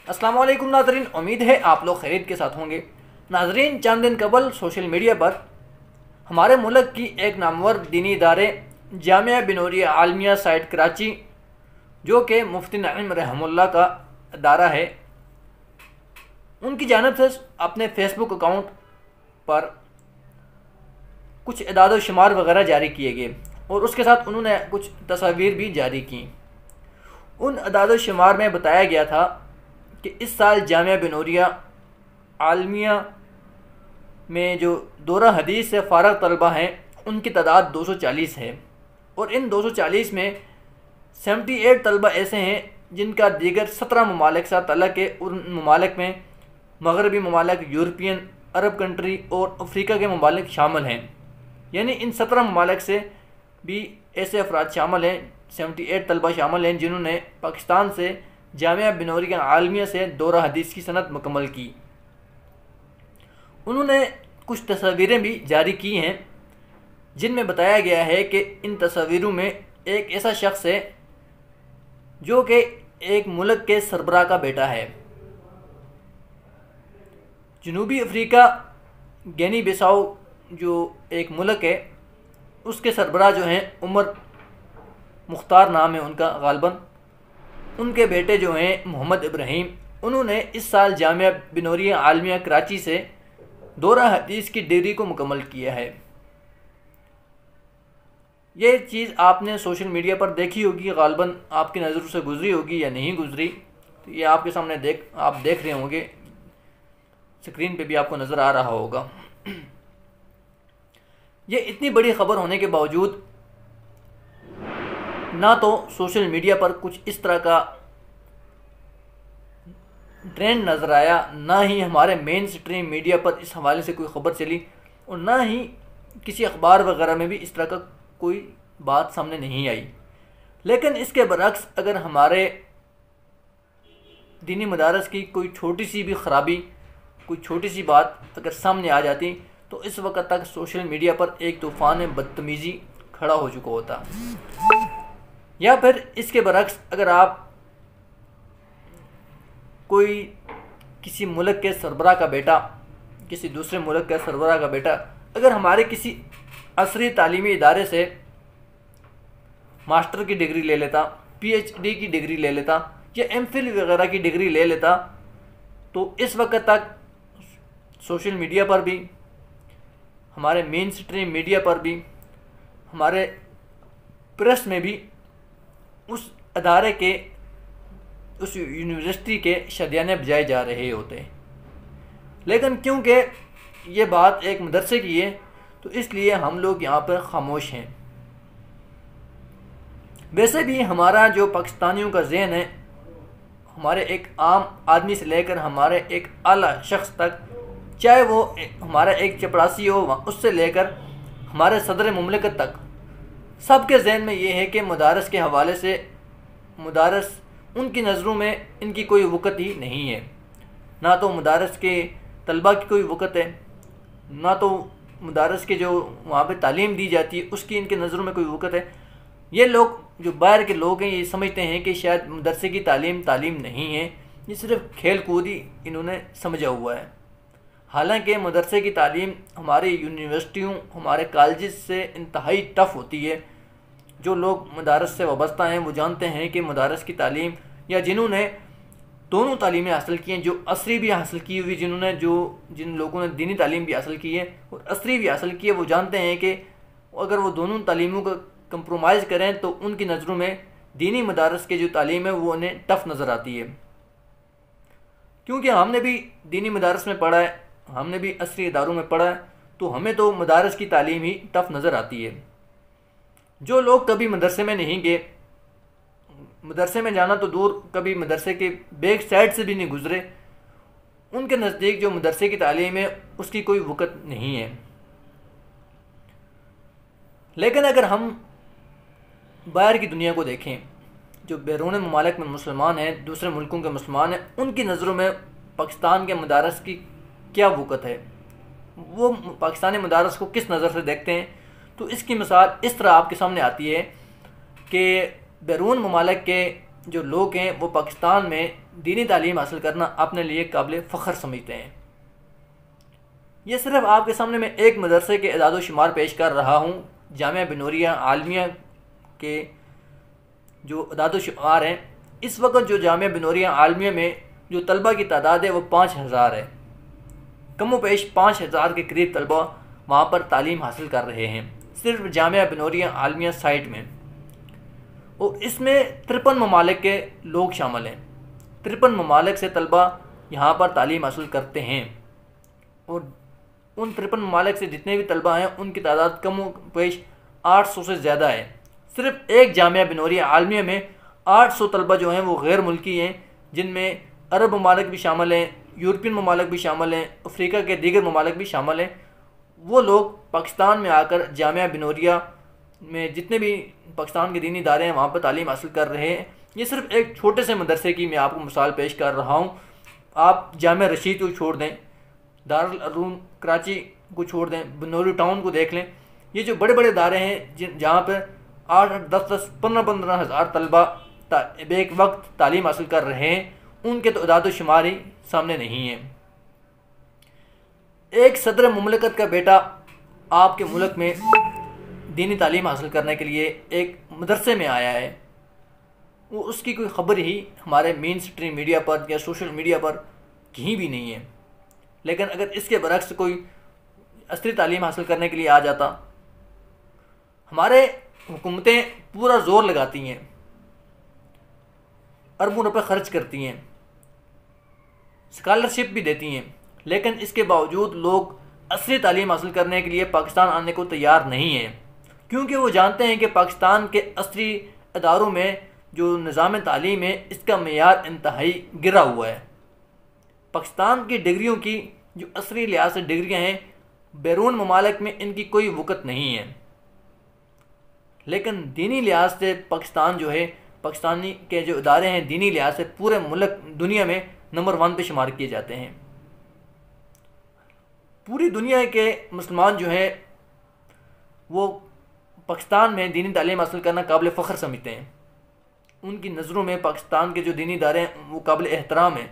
السلام علیکم ناظرین، امید ہے آپ لوگ خیریت کے ساتھ ہوں گے۔ ناظرین، چند دن قبل سوشل میڈیا پر ہمارے ملک کی ایک نامور دینی ادارے جامعہ بنوریہ عالمیہ سائٹ کراچی، جو کہ مفتی نعیم رحمہ اللہ کا ادارہ ہے، ان کی جانب سے اپنے فیس بک اکاؤنٹ پر کچھ اعداد و شمار وغیرہ جاری کیے گئے اور اس کے ساتھ انہوں نے کچھ تصاویر بھی جاری کیں۔ ان اعداد و شمار میں بتایا گیا تھا کہ اس سال جامعہ بنوریہ عالمیہ میں جو دورہ حدیث سے فارغ طلبہ ہیں ان کی تعداد 240 ہے، اور ان 240 میں 78 طلبہ ایسے ہیں جن کا دیگر 17 ممالک سے تعلق ہے۔ ان ممالک میں مغربی ممالک، یورپین، عرب کنٹری اور افریقہ کے ممالک شامل ہیں، یعنی ان 17 ممالک سے بھی ایسے افراد شامل ہیں، 78 طلبہ شامل ہیں جنہوں نے پاکستان سے جامعہ بنوریہ عالمیہ سے دورہ حدیث کی سند مکمل کی۔ انہوں نے کچھ تصاویریں بھی جاری کی ہیں جن میں بتایا گیا ہے کہ ان تصاویروں میں ایک ایسا شخص ہے جو کہ ایک ملک کے سربراہ کا بیٹا ہے۔ جنوبی افریقہ گینی بساؤ جو ایک ملک ہے، اس کے سربراہ جو ہیں عمر مختار نام ہے ان کا غالباً، ان کے بیٹے جو ہیں محمد ابراہیم، انہوں نے اس سال جامعہ بنوریہ عالمیہ کراچی سے دورہ حدیث کی ڈگری کو مکمل کیا ہے۔ یہ چیز آپ نے سوشل میڈیا پر دیکھی ہوگی، غالباً آپ کی نظروں سے گزری ہوگی یا نہیں گزری، تو یہ آپ کے سامنے آپ دیکھ رہے ہوں گے، اسکرین پہ بھی آپ کو نظر آ رہا ہوگا۔ یہ اتنی بڑی خبر ہونے کے باوجود نہ تو سوشل میڈیا پر کچھ اس طرح کا ٹرینڈ نظر آیا، نہ ہی ہمارے مین سٹریم میڈیا پر اس حوالے سے کوئی خبر چلی، اور نہ ہی کسی اخبار وغیرہ میں بھی اس طرح کا کوئی بات سامنے نہیں آئی۔ لیکن اس کے برعکس اگر ہمارے دینی مدارس کی کوئی چھوٹی سی بھی خرابی، کوئی چھوٹی سی بات اگر سامنے آ جاتی تو اس وقت تک سوشل میڈیا پر ایک طوفان بدتمیزی کھڑا ہو چکا ہوتا۔ یا پھر اس کے برعکس اگر آپ کوئی کسی ملک کے سربراہ کا بیٹا، کسی دوسرے ملک کے سربراہ کا بیٹا اگر ہمارے کسی عصری تعلیمی ادارے سے ماسٹر کی ڈگری لے لیتا، پی ایچ ڈی کی ڈگری لے لیتا یا ایم فل وغیرہ کی ڈگری لے لیتا، تو اس وقت تک سوشل میڈیا پر بھی، ہمارے مین سٹریم میڈیا پر بھی، ہمارے پریس میں بھی اس ادارے کے، اس یونیورسٹی کے شادیانے بجائے جا رہے ہوتے ہیں۔ لیکن کیونکہ یہ بات ایک مدرسے کی ہے تو اس لیے ہم لوگ یہاں پر خاموش ہیں۔ ویسے بھی ہمارا جو پاکستانیوں کا ذہن ہے، ہمارے ایک عام آدمی سے لے کر ہمارے ایک اعلیٰ شخص تک، چاہے وہ ہمارا ایک چپڑاسی ہو، اس سے لے کر ہمارے صدر مملکت تک، سب کے ذہن میں یہ ہے کہ مدارس کے حوالے سے مدارس ان کی نظروں میں ان کی کوئی وقت ہی نہیں ہے، نہ تو مدارس کے طلبہ کی کوئی وقت ہے، نہ تو مدارس کے جو وہاں پہ تعلیم دی جاتی ہے اس کی ان کے نظروں میں کوئی وقت ہے۔ یہ لوگ جو باہر کے لوگ ہیں یہ سمجھتے ہیں کہ شاید مدرسے کی تعلیم نہیں ہے، یہ صرف کھیل کود ہی انہوں نے سمجھا ہوا ہے۔ حالانکہ مدرسے کی تعلیم ہماری یونیورسٹیوں، ہمارے کالجز سے انتہائی ٹف ہوتی ہے۔ جو لوگ مدارس سے وابستہ ہیں وہ جانتے ہیں کہ مدارس کی تعلیم، یا جنہوں نے دونوں تعلیمیں حاصل کی ہیں، جو عصری بھی حاصل کی ہوئی، جن لوگوں نے دینی تعلیم بھی حاصل کی ہے اور عصری بھی حاصل کی ہے، وہ جانتے ہیں کہ اگر وہ دونوں تعلیموں کا کمپرومائز کریں تو ان کی نظروں میں دینی مدارس کے جو تعلیم ہے وہ انہیں ٹف نظر آتی ہے۔ کیونکہ ہم نے بھی دینی مدارس میں پڑھا ہے، ہم نے بھی عصری اداروں میں پڑھا ہے، تو ہمیں تو مدارس کی تعلیم ہی ٹف نظر آتی ہے۔ جو لوگ کبھی مدرسے میں نہیں گئے، مدرسے میں جانا تو دور، کبھی مدرسے کے بیک سائڈ سے بھی نہیں گزرے، ان کے نزدیک جو مدرسے کی تعلیم ہے اس کی کوئی وقت نہیں ہے۔ لیکن اگر ہم باہر کی دنیا کو دیکھیں، جو بیرون ممالک میں مسلمان ہیں، دوسرے ملکوں کے مسلمان ہیں، ان کی نظروں میں پاکستان کے مدارس کی کیا وقت ہے، وہ پاکستانی مدارس کو کس نظر سے دیکھتے ہیں، تو اس کی مثال اس طرح آپ کے سامنے آتی ہے کہ بیرون ممالک کے جو لوگ ہیں وہ پاکستان میں دینی تعلیم حاصل کرنا اپنے لیے قابل فخر سمجھتے ہیں۔ یہ صرف آپ کے سامنے میں ایک مدرسے کے اعداد و شمار پیش کر رہا ہوں۔ جامعہ بنوریہ عالمیہ کے جو اعداد و شمار ہیں، اس وقت جو جامعہ بنوریہ عالمیہ میں جو طلبہ کی تعداد ہے وہ 5000 ہے۔ کم و بیش 5000 کے قریب طلبہ وہاں پر تعلیم حاصل کر رہے ہیں، صرف جامعہ بنوریہ عالمیہ سائٹ میں، اور اس میں 53 ممالک کے لوگ شامل ہیں۔ 53 ممالک سے طلبہ یہاں پر تعلیم حاصل کرتے ہیں، اور ان 53 ممالک سے جتنے بھی طلبہ ہیں ان کی تعداد کم و بیش 800 سے زیادہ ہے۔ صرف ایک جامعہ بنوریہ عالمیہ میں 800 طلبہ جو ہیں وہ غیر ملکی ہیں، جن میں عرب ممالک بھی شامل ہیں، یورپین ممالک بھی شامل ہیں، افریقہ کے دیگر ممالک بھی شامل ہیں۔ وہ لوگ پاکستان میں آ کر جامعہ بنوریہ میں جتنے بھی پاکستان کے دینی ادارے ہیں وہاں پر تعلیم حاصل کر رہے ہیں۔ یہ صرف ایک چھوٹے سے مدرسے کی میں آپ کو مثال پیش کر رہا ہوں۔ آپ جامعہ رشید کو چھوڑ دیں، دارالعلوم کراچی کو چھوڑ دیں، بنوری ٹاؤن کو دیکھ لیں، یہ جو بڑے بڑے ادارے ہیں جہاں پر 8 10 15 ہزار طلبہ ایک وقت تعلیم حاصل کر رہے ہیں، ان کے تو اعداد و شمار ہی سامنے نہیں ہیں۔ ایک صدر مملکت کا بیٹا آپ کے ملک میں دینی تعلیم حاصل کرنے کے لیے ایک مدرسے میں آیا ہے، وہ اس کی کوئی خبر ہی ہمارے مین اسٹریم میڈیا پر یا سوشل میڈیا پر کہیں بھی نہیں ہے۔ لیکن اگر اس کے برعکس کوئی عصری تعلیم حاصل کرنے کے لیے آ جاتا، ہمارے حکومتیں پورا زور لگاتی ہیں، اربوں روپے خرچ کرتی ہیں، اسکالرشپ بھی دیتی ہیں، لیکن اس کے باوجود لوگ عصری تعلیم حاصل کرنے کے لیے پاکستان آنے کو تیار نہیں ہیں، کیونکہ وہ جانتے ہیں کہ پاکستان کے عصری اداروں میں جو نظام تعلیم ہے اس کا معیار انتہائی گرا ہوا ہے۔ پاکستان کی ڈگریوں کی جو عصری لحاظ سے ڈگریاں ہیں، بیرون ممالک میں ان کی کوئی وقت نہیں ہے، لیکن دینی لحاظ سے پاکستان جو ہے، پاکستانی کے جو ادارے ہیں دینی لحاظ سے پورے ملک دنیا میں نمبر 1 پہ شمار کیے جاتے ہیں۔ پوری دنیا کے مسلمان جو ہیں وہ پاکستان میں دینی تعلیم حاصل کرنا قابل فخر سمجھتے ہیں، ان کی نظروں میں پاکستان کے جو دینی ادارے ہیں وہ قابل احترام ہیں۔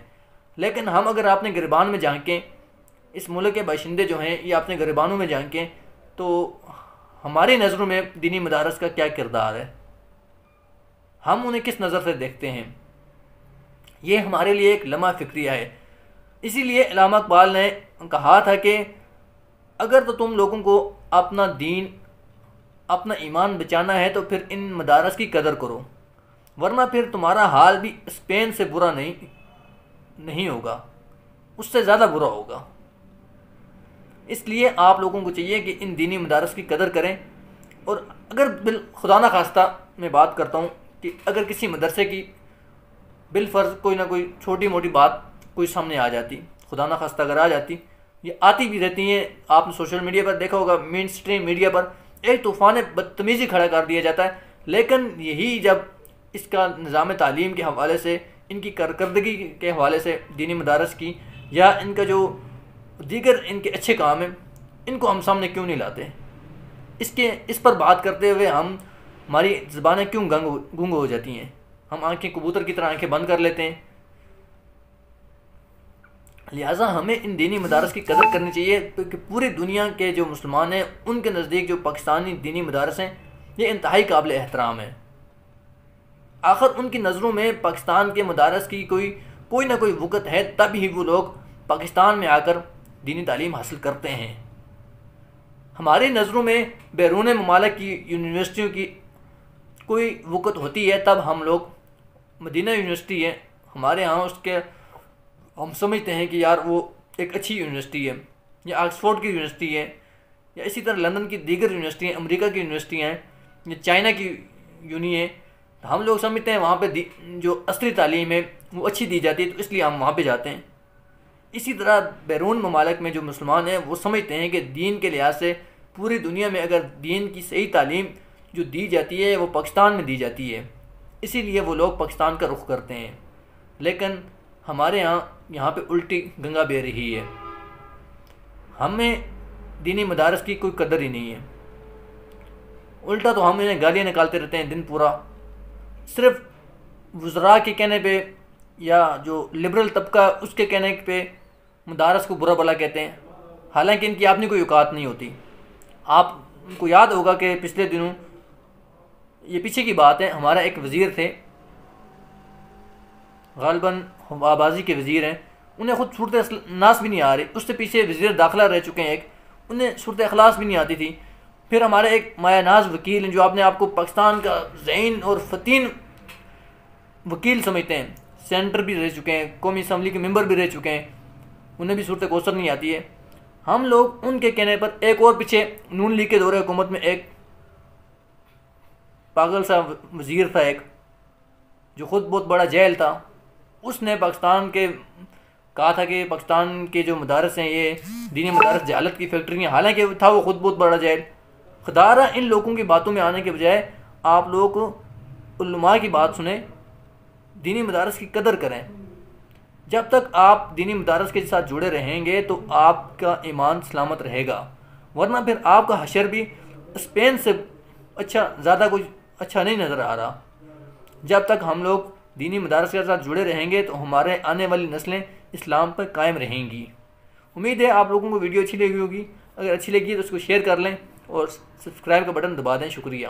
لیکن ہم اگر اپنے گریبان میں جھانکیں، اس ملک کے باشندے جو ہیں یا اپنے گریبانوں میں جھانکیں، تو ہماری نظروں میں دینی مدارس کا کیا کردار ہے، ہم انہیں کس نظر سے دیکھتے ہیں، یہ ہمارے لیے ایک لمحہ فکریہ ہے۔ اسی لیے علامہ اقبال نے کہا تھا کہ اگر تو تم لوگوں کو اپنا دین، اپنا ایمان بچانا ہے تو پھر ان مدارس کی قدر کرو، ورنہ پھر تمہارا حال بھی اسپین سے برا نہیں ہوگا، اس سے زیادہ برا ہوگا۔ اس لیے آپ لوگوں کو چاہیے کہ ان دینی مدارس کی قدر کریں، اور اگر خدا نہ خواستہ میں بات کرتا ہوں کہ اگر کسی مدرسے کی بالفرض کوئی نہ کوئی چھوٹی موٹی بات کوئی سامنے آ جاتی، خدا نہ خواستہ اگر آ جاتی، یہ آتی بھی رہتی ہیں، آپ نے سوشل میڈیا پر دیکھا ہوگا، مین اسٹریم میڈیا پر ایک طوفان بدتمیزی کھڑا کر دیا جاتا ہے، لیکن یہی جب اس کا نظام تعلیم کے حوالے سے، ان کی کارکردگی کے حوالے سے دینی مدارس کی، یا ان کا جو دیگر ان کے اچھے کام ہیں، ان کو ہم سامنے کیوں نہیں لاتے؟ اس پر بات کرتے ہوئے ہماری زبانیں کیوں گنگ ہو جاتی ہیں؟ ہم آنکھیں کبوتر کی طرح آنکھیں بند کر لیتے ہیں۔ لہٰذا ہمیں ان دینی مدارس کی قدر کرنی چاہیے، کیونکہ پوری دنیا کے جو مسلمان ہیں ان کے نزدیک جو پاکستانی دینی مدارس ہیں یہ انتہائی قابل احترام ہیں۔ آخر ان کی نظروں میں پاکستان کے مدارس کی کوئی نہ کوئی وقت ہے، تب ہی وہ لوگ پاکستان میں آ کر دینی تعلیم حاصل کرتے ہیں۔ ہماری نظروں میں بیرون ممالک کی یونیورسٹیوں کی کوئی وقت ہوتی ہے، تب ہم لوگ مدینہ یونیورسٹی ہے ہمارے ہاں، اس کے ہم سمجھتے ہیں کہ یار وہ ایک اچھی یونیورسٹی ہے، یا آکسفورڈ کی یونیورسٹی ہے، یا اسی طرح لندن کی دیگر یونیورسٹی ہیں، امریکہ کی یونیورسٹی ہیں، یا چائنا کی یونی ہے، ہم لوگ سمجھتے ہیں وہاں پہ جو عصری تعلیم ہے وہ اچھی دی جاتی ہے، تو اس لیے ہم وہاں پہ جاتے ہیں۔ اسی طرح بیرون ممالک میں جو مسلمان ہیں وہ سمجھتے ہیں کہ دین کے لحاظ سے پوری دنیا میں اگر دین کی صحیح تعلیم جو دی جاتی ہے وہ پاکستان میں دی جاتی ہے، اسی لیے وہ لوگ پاکستان کا رخ کرتے ہیں۔ لیکن ہمارے یہاں پہ الٹی گنگا بہہ رہی ہے، ہمیں دینی مدارس کی کوئی قدر ہی نہیں ہے، الٹا تو ہم انہیں گالیاں نکالتے رہتے ہیں دن پورا، صرف وزراء کے کہنے پہ یا جو لبرل طبقہ اس کے کہنے پہ مدارس کو برا بلا کہتے ہیں، حالانکہ ان کی اپنی کوئی اوقات نہیں ہوتی۔ آپ کو یاد ہوگا کہ پچھلے دنوں، یہ پیچھے کی بات ہے، ہمارا ایک وزیر تھے، غالباً آبازی کے وزیر ہیں، انہیں خود صورت ناس بھی نہیں آ رہی، اس سے پیچھے وزیر داخلہ رہ چکے ہیں ایک، انہیں صورت اخلاص بھی نہیں آتی تھی۔ پھر ہمارے ایک مایہ ناز وکیل ہیں جو اپنے آپ کو پاکستان کا ذہین اور فتین وکیل سمجھتے ہیں، سینیٹر بھی رہ چکے ہیں، قومی اسمبلی کے ممبر بھی رہ چکے ہیں، انہیں بھی صورت کوثر نہیں آتی ہے۔ ہم لوگ ان کے کہنے پر ایک اور پیچھے نون لیگ کے دور حکومت میں ایک پاگل سا وزیر تھا ایک، جو خود بہت بڑا جیل تھا، اس نے پاکستان کے کہا تھا کہ پاکستان کے جو مدارس ہیں یہ دینی مدارس جہالت کی فیکٹری ہیں، حالانکہ تھا وہ خود بہت بڑا جیل۔ خدارہ ان لوگوں کی باتوں میں آنے کے بجائے آپ لوگ علماء کی بات سنیں، دینی مدارس کی قدر کریں۔ جب تک آپ دینی مدارس کے ساتھ جڑے رہیں گے تو آپ کا ایمان سلامت رہے گا، ورنہ پھر آپ کا حشر بھی اسپین سے زیادہ کچھ اچھا نہیں نظر آ رہا۔ جب تک ہم لوگ دینی مدارس کے ساتھ جڑے رہیں گے تو ہمارے آنے والی نسلیں اسلام پر قائم رہیں گی۔ امید ہے آپ لوگوں کو ویڈیو اچھی لگی ہوگی، اگر اچھی لگی تو اس کو شیئر کر لیں اور سبسکرائب کا بٹن دبا دیں۔ شکریہ۔